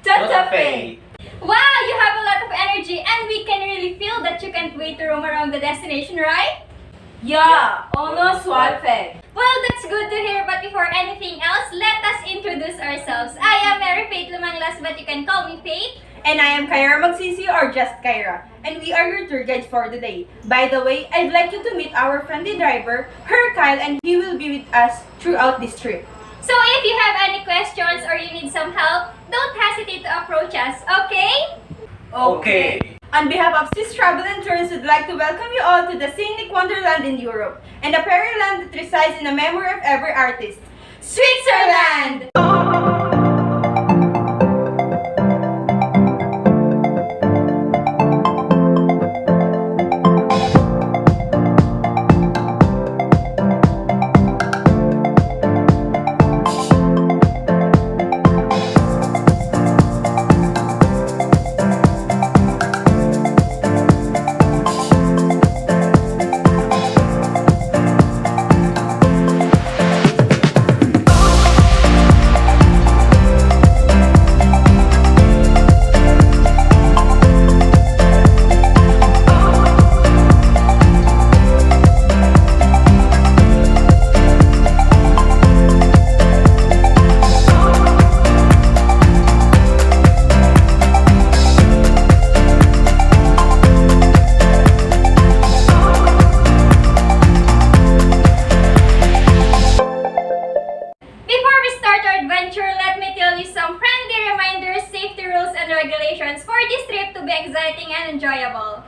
Totofe! Wow, you have a lot of energy and we can really feel that you can't wait to roam around the destination, right? Yeah, almost perfect. Well, that's good to hear, but before anything else, let us introduce ourselves. I am Mary Faith Lumanglas, but you can call me Faith. And I am Kyra Magsisi or just Kyra. And we are your tour guides for the day. By the way, I'd like you to meet our friendly driver, Her Kyle, and he will be with us throughout this trip. So if you have any questions or you need some help, don't hesitate to approach us, okay? Okay. On behalf of Swiss Travel and Tours, we'd like to welcome you all to the scenic wonderland in Europe and a fairyland that resides in the memory of every artist, Switzerland! Before we start our adventure, let me tell you some friendly reminders, safety rules, and regulations for this trip to be exciting and enjoyable.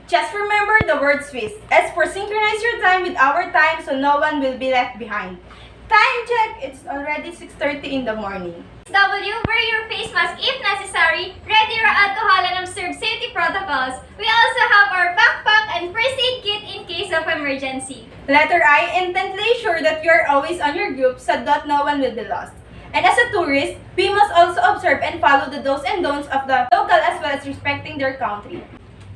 Just remember the word Swiss. S for synchronize your time with our time so no one will be left behind. Time check, it's already 6:30 in the morning. W, wear your face mask if necessary, ready your alcohol and observe safety protocols. We also have our backpack and first aid kit in case of emergency. Letter I, intently ensure that you are always on your group so that no one will be lost. And as a tourist, we must also observe and follow the do's and don'ts of the local as well as respecting their country.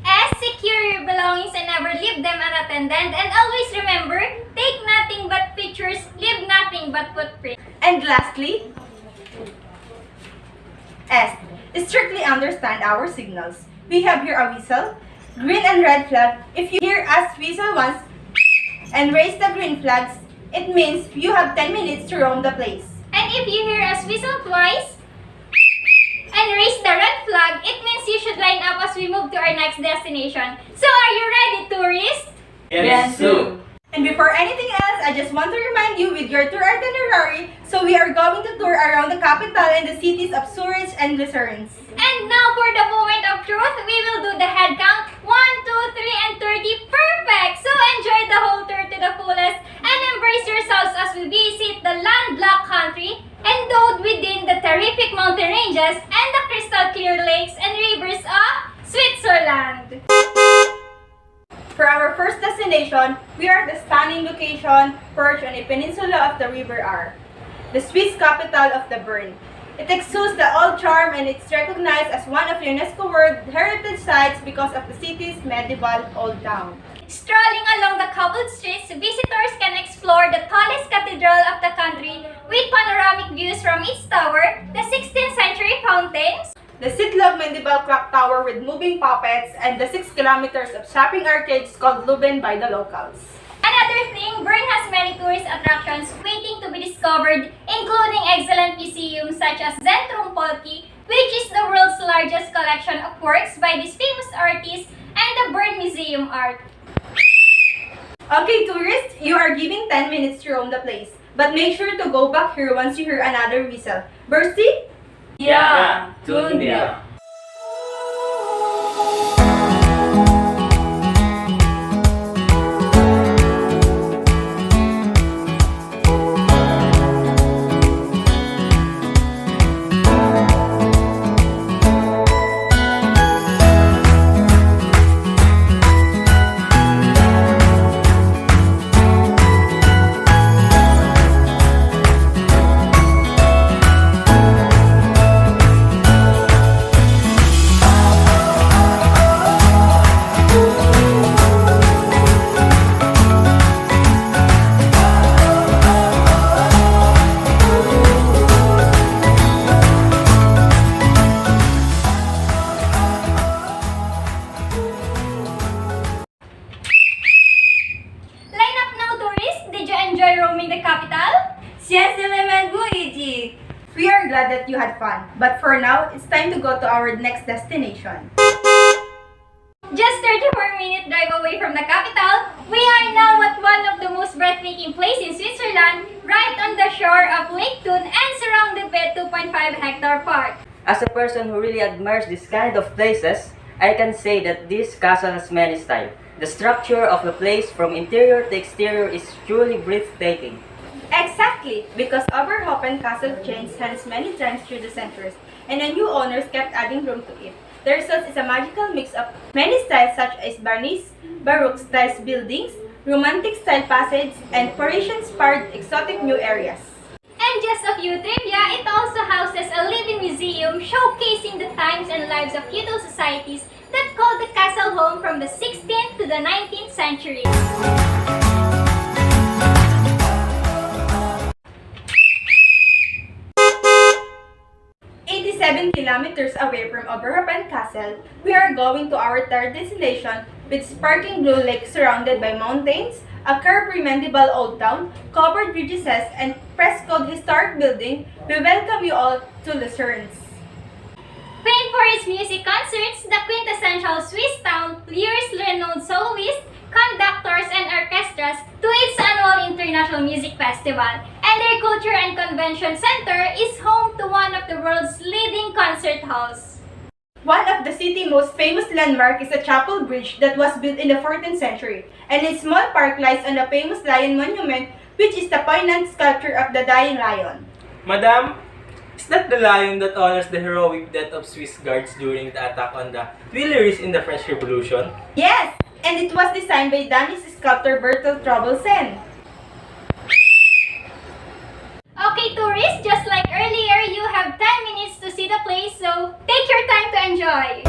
S, secure your belongings and never leave them unattended. And always remember, take nothing but pictures, leave nothing but footprints. And lastly, S, strictly understand our signals. We have here a whistle, green and red flag. If you hear us whistle once and raise the green flags, it means you have 10 minutes to roam the place. And if you hear us whistle twice and raise the red flag, it means you should line up as we move to our next destination. So are you ready, tourists? Yes, sir. And before anything else, I just want to remind you with your tour itinerary, so we are going to tour around the capital and the cities of Zurich and Lucerne. And now for the moment of truth, we will do the head count. 1, 2, 3, and 30. Perfect! So enjoy the whole tour to the fullest and embrace yourselves as we visit the landlocked country endowed within the terrific mountain ranges and the crystal clear lakes and rivers of Switzerland. For our first destination, we are at the stunning location perched on a peninsula of the River Aar, the Swiss capital of the Bern. It exudes the old charm and it's recognized as one of UNESCO World Heritage Sites because of the city's medieval old town. Strolling along the cobbled streets, visitors can explore the tallest cathedral of the country with panoramic views from its tower, the 16th century fountains, the Sitlog medieval clock tower with moving puppets, and the 6 kilometers of shopping arcades called Luben by the locals. Another thing, Bern has many tourist attractions waiting to be discovered, including excellent museums such as Zentrum Polki, which is the world's largest collection of works by these famous artists, and the Bern Museum Art. Okay, tourists, you are given 10 minutes to roam the place, but make sure to go back here once you hear another whistle. Bursty? Yeah, tun dia. fun. But for now, it's time to go to our next destination. Just 34-minute drive away from the capital, we are now at one of the most breathtaking places in Switzerland, right on the shore of Lake Thun and surrounded by a 2.5-hectare park. As a person who really admires this kind of places, I can say that this castle has many styles. The structure of the place from interior to exterior is truly breathtaking. Exactly, because Oberhofen Castle changed hands many times through the centuries, and the new owners kept adding room to it. The result is a magical mix of many styles such as Barnese, Baroque style buildings, Romantic style passages, and Parisian-inspired exotic new areas. And just a few trivia, it also houses a living museum showcasing the times and lives of feudal societies that called the castle home from the 16th to the 19th century. 87 kilometers away from Oberhofen Castle, we are going to our third destination with sparkling blue lake surrounded by mountains, a curved remendable old town, covered bridges, and frescoed historic building. We welcome you all to Lucerne. Famed for its music concerts, the quintessential Swiss town lures renowned soloists, conductors, and orchestras to its annual International Music Festival. And their Culture and Convention Center is home to one of the world's leading concert halls. One of the city's most famous landmarks is the Chapel Bridge that was built in the 14th century, and its small park lies on the famous Lion Monument, which is the poignant sculpture of the dying lion. Madam, is that the lion that honors the heroic death of Swiss guards during the attack on the Tuileries in the French Revolution? Yes, and it was designed by Danish sculptor Bertel Trobelsen. Okay, tourists, just like earlier, you have 10 minutes to see the place, so take your time to enjoy.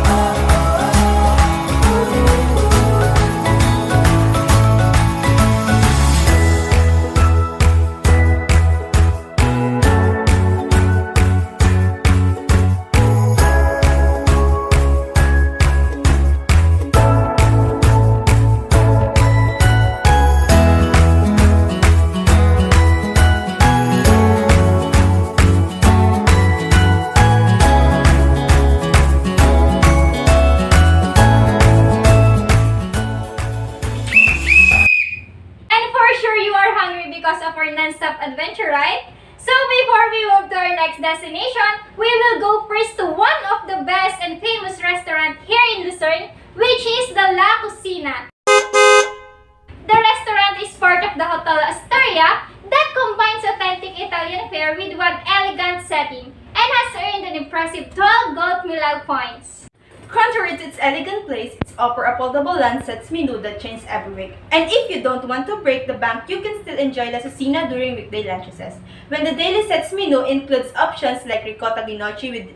Because of our non-stop adventure, right? So before we move to our next destination, we will go first to one of the best and famous restaurant here in Lucerne, which is the La Cucina. The restaurant is part of the Hotel Astoria that combines authentic Italian fare with one elegant setting and has earned an impressive 12 gold Michelin points. Contrary to its elegant place, it offers a foldable lunch sets menu that changes every week. And if you don't want to break the bank, you can still enjoy La Cucina during weekday lunches. When the daily sets menu includes options like ricotta gnocchi with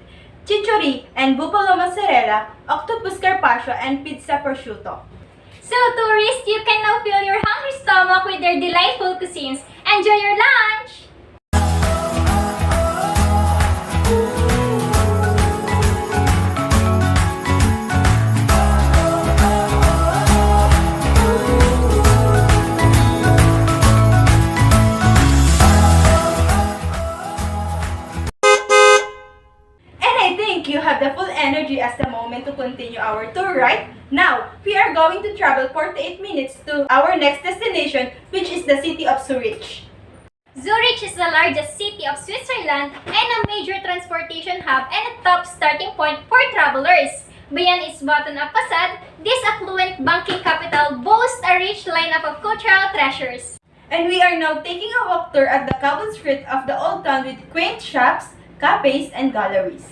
chichori and buffalo mozzarella, octopus carpaccio, and pizza prosciutto. So tourists, you can now fill your hungry stomach with their delightful cuisines. Enjoy your lunch! You have the full energy as the moment to continue our tour, right? Now, we are going to travel 48 minutes to our next destination, which is the city of Zurich. Zurich is the largest city of Switzerland and a major transportation hub and a top starting point for travelers. Beyond its button-up facade, this affluent banking capital boasts a rich lineup of cultural treasures. And we are now taking a walk tour at the cobbled street of the old town with quaint shops, cafes, and galleries.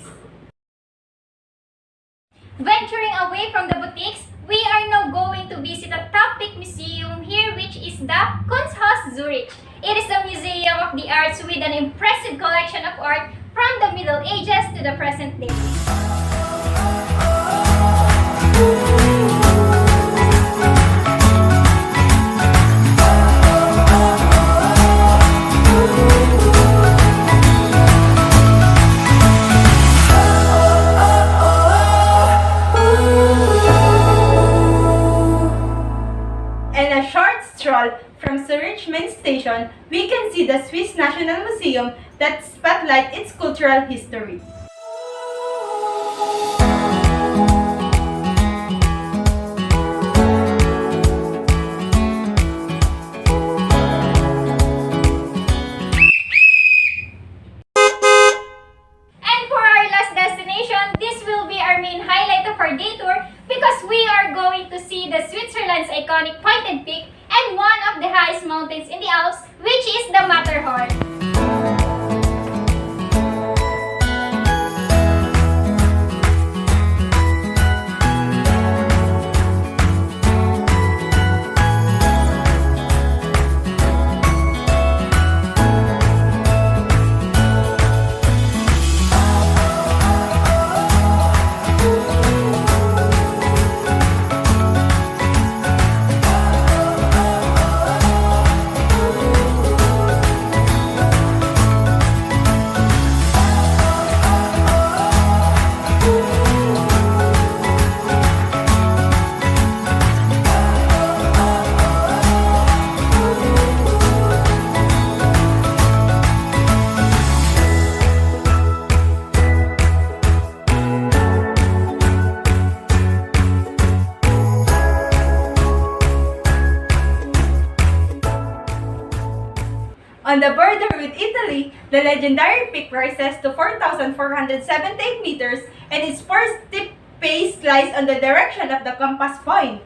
Venturing away from the boutiques, we are now going to visit a topic museum here, which is the Kunsthaus Zurich. It is a museum of the arts with an impressive collection of art from the Middle Ages to the present day. From Zurich main station, we can see the Swiss National Museum that spotlights its cultural history. highlight of our day tour because we are going to see the Switzerland's iconic pointed peak and one of the highest mountains in the Alps, which is the Matterhorn. On the border with Italy, the legendary peak rises to 4,478 meters and its first steep face lies on the direction of the compass point.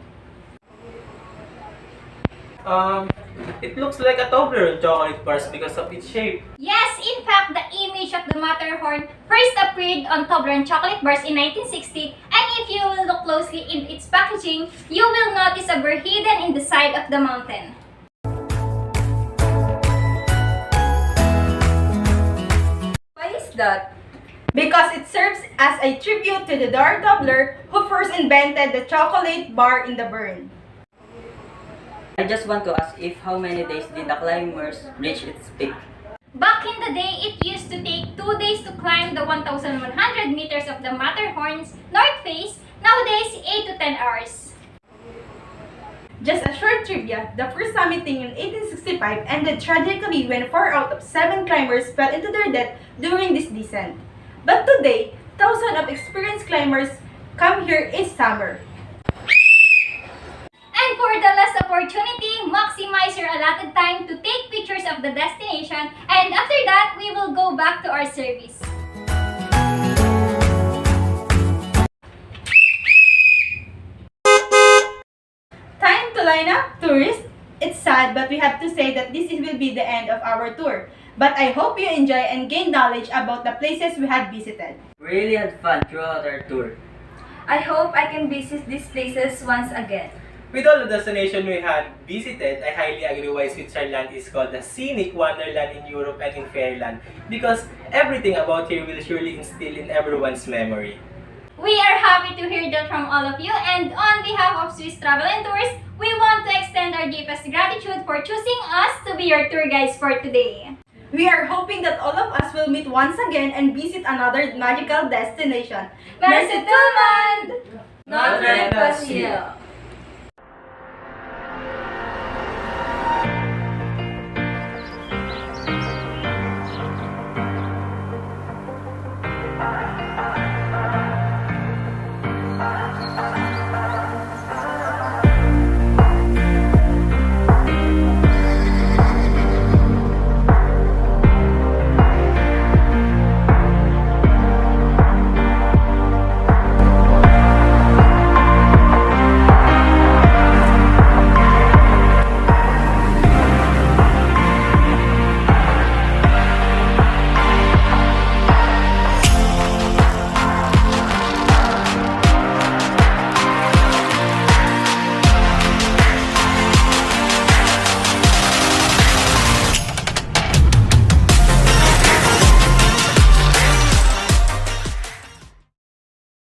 It looks like a Toblerone chocolate bars because of its shape. Yes, in fact, the image of the Matterhorn first appeared on Toblerone chocolate bars in 1960, and if you will look closely in its packaging, you will notice a bird hidden in the side of the mountain. Why is that? Because it serves as a tribute to the Dr. Tobler who first invented the chocolate bar in the Bern. I just want to ask if how many days did the climbers reach its peak? Back in the day, it used to take 2 days to climb the 1,100 meters of the Matterhorn's north face, nowadays 8 to 10 hours. Just a short trivia, the first summiting in 1865 ended tragically when 4 out of 7 climbers fell into their death during this descent. But today, thousands of experienced climbers come here each summer. And for the last opportunity, maximize your allotted time to take pictures of the destination, and after that, we will go back to our service. Time to line up, tourists. It's sad, but we have to say that this will be the end of our tour. But I hope you enjoy and gain knowledge about the places we have visited. We really had fun throughout our tour. I hope I can visit these places once again. With all the destinations we had visited, I highly agree why Switzerland is called the scenic wonderland in Europe and in Fairyland because everything about here will surely instill in everyone's memory. We are happy to hear that from all of you, and on behalf of Swiss Travel and Tours, we want to extend our deepest gratitude for choosing us to be your tour guides for today. We are hoping that all of us will meet once again and visit another magical destination. Merci tout le monde! Notre Dame du Ciel.